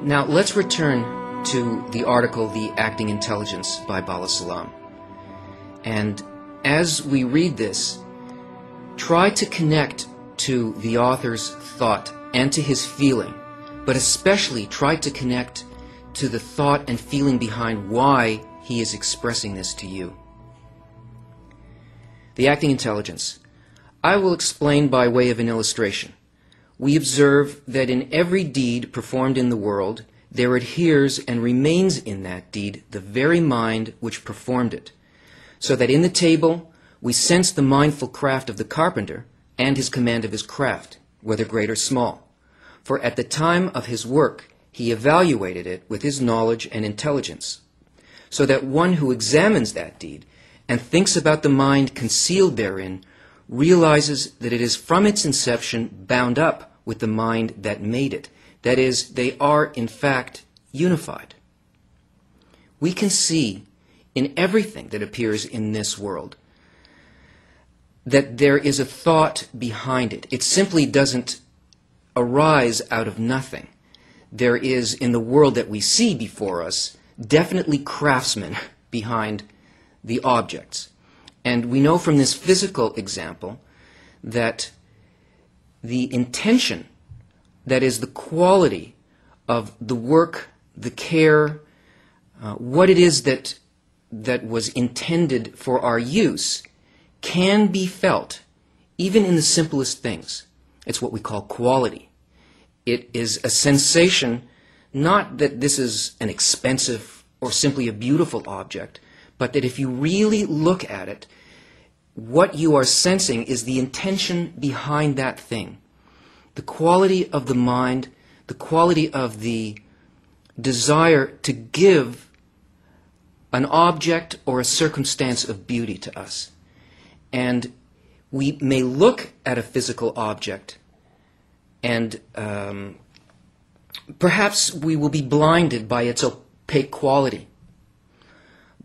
Now, let's return to the article, The Acting Intelligence by HaSulam. And as we read this, try to connect to the author's thought and to his feeling, but especially try to connect to the thought and feeling behind why he is expressing this to you. The acting intelligence. I will explain by way of an illustration. We observe that in every deed performed in the world, there adheres and remains in that deed the very mind which performed it, so that in the table we sense the mindful craft of the carpenter and his command of his craft, whether great or small. For at the time of his work he evaluated it with his knowledge and intelligence, so that one who examines that deed and thinks about the mind concealed therein realizes that it is from its inception bound up with the mind that made it. That is, they are in fact unified. We can see in everything that appears in this world that there is a thought behind it. It simply doesn't arise out of nothing. There is, in the world that we see before us, definitely craftsmen behind the objects. And we know from this physical example that the intention, that is the quality of the work, the care, what it is that was intended for our use, can be felt even in the simplest things. It's what we call quality. It is a sensation, not that this is an expensive or simply a beautiful object, but that if you really look at it, what you are sensing is the intention behind that thing. The quality of the mind, the quality of the desire to give an object or a circumstance of beauty to us. And we may look at a physical object and perhaps we will be blinded by its opaque quality.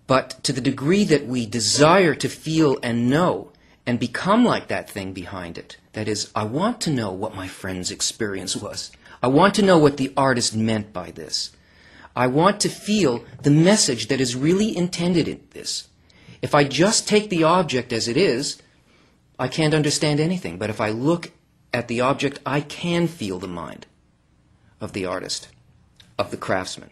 But to the degree that we desire to feel and know and become like that thing behind it, that is, I want to know what my friend's experience was. I want to know what the artist meant by this. I want to feel the message that is really intended in this. If I just take the object as it is, I can't understand anything. But if I look at the object, I can feel the mind of the artist, of the craftsman.